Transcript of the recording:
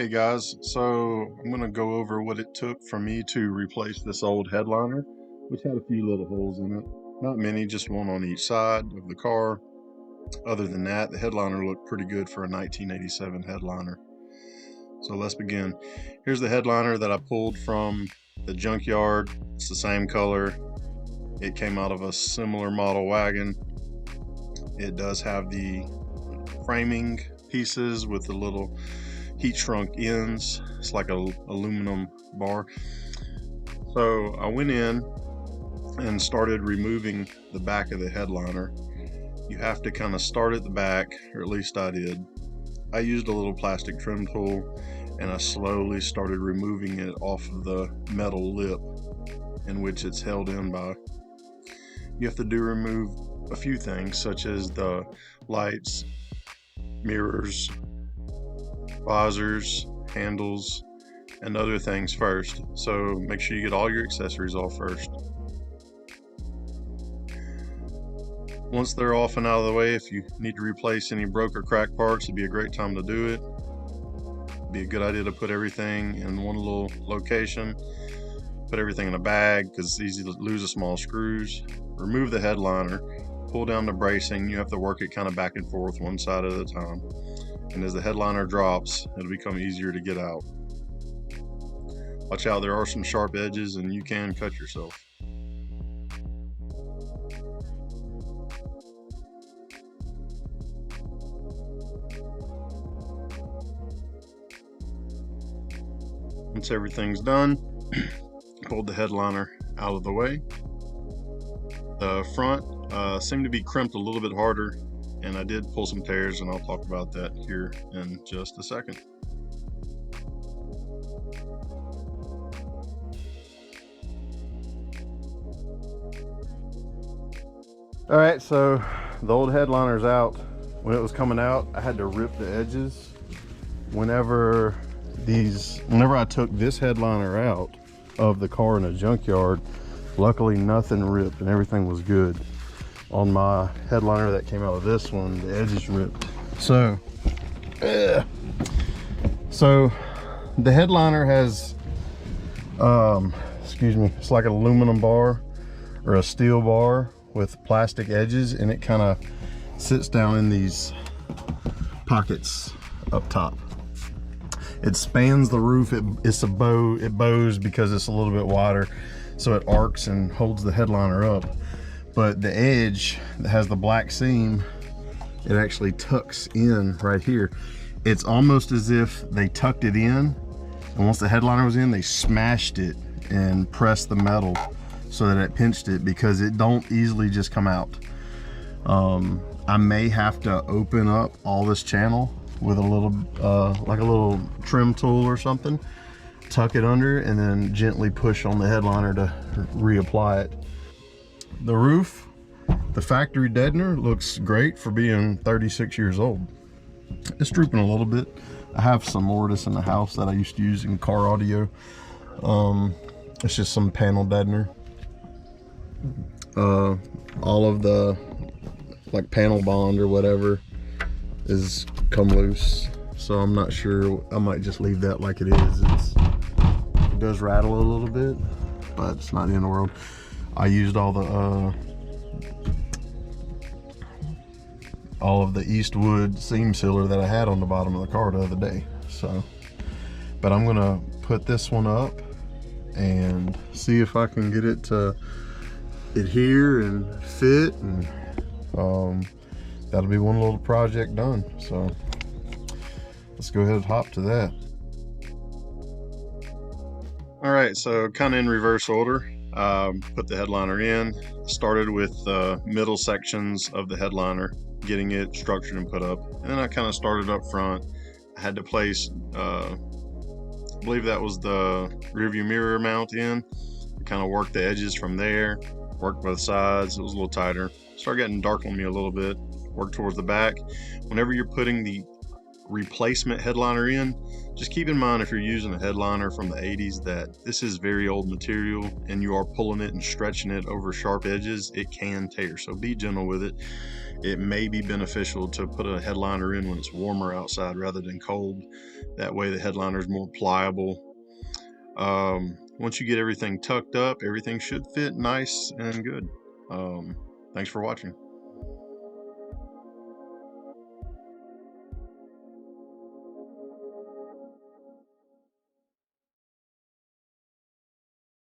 Hey guys, so I'm going to go over what it took for me to replace this old headliner, which had a few little holes in it. Not many, just one on each side of the car. Other than that, the headliner looked pretty good for a 1987 headliner. So let's begin. Here's the headliner that I pulled from the junkyard. It's the same color. It came out of a similar model wagon. It does have the framing pieces with the little heat shrunk ends. It's like a aluminum bar. So I went in and started removing the back of the headliner. You have to kind of start at the back, or at least I did. I used a little plastic trim tool and I slowly started removing it off of the metal lip in which it's held in by. You have to remove a few things such as the lights, mirrors, visors, handles, and other things first. So make sure you get all your accessories off first. Once they're off and out of the way, if you need to replace any broke or cracked parts, it'd be a great time to do it. It'd be a good idea to put everything in one little location. Put everything in a bag because it's easy to lose the small screws. Remove the headliner, pull down the bracing. You have to work it kind of back and forth one side at a time. And as the headliner drops, it'll become easier to get out. Watch out, there are some sharp edges and you can cut yourself. Once everything's done, pulled the headliner out of the way. The front seemed to be crimped a little bit harder, and I did pull some tears, and I'll talk about that here in just a second. All right, so the old headliner's out. When it was coming out, I had to rip the edges. Whenever I took this headliner out of the car in a junkyard, luckily nothing ripped and everything was good. On my headliner that came out of this one, the edges ripped. So the headliner has it's like an aluminum bar or a steel bar with plastic edges, and it kind of sits down in these pockets up top. It spans the roof. It bows because it's a little bit wider, so it arcs and holds the headliner up. But the edge that has the black seam, it actually tucks in right here. It's almost as if they tucked it in, and once the headliner was in, they smashed it and pressed the metal so that it pinched it, because it don't easily just come out. I may have to open up all this channel with a little like a little trim tool or something, tuck it under, and then gently push on the headliner to reapply it. The roof, the factory deadener, looks great for being 36 years old. It's drooping a little bit. I have some mortise in the house that I used to use in car audio. It's just some panel deadener. All of the like panel bond or whatever is come loose, so I'm not sure. I might just leave that like it is. It does rattle a little bit, but it's not the end of the world. I used all of the Eastwood seam sealer that I had on the bottom of the car the other day. So, but I'm gonna put this one up and see if I can get it to adhere and fit, and that'll be one little project done. So let's go ahead and hop to that. All right, so kind of in reverse order. Put the headliner in, started with the middle sections of the headliner, getting it structured and put up, and then I kind of started up front. I had to place I believe that was the rearview mirror mount in. Kind of worked the edges from there, worked both sides. It was a little tighter. Started getting dark on me a little bit. Work towards the back. Whenever you're putting the replacement headliner in, just keep in mind if you're using a headliner from the 80s that this is very old material and you are pulling it and stretching it over sharp edges, it can tear. So be gentle with it. It may be beneficial to put a headliner in when it's warmer outside rather than cold. That way the headliner is more pliable. Once you get everything tucked up, everything should fit nice and good. Thanks for watching.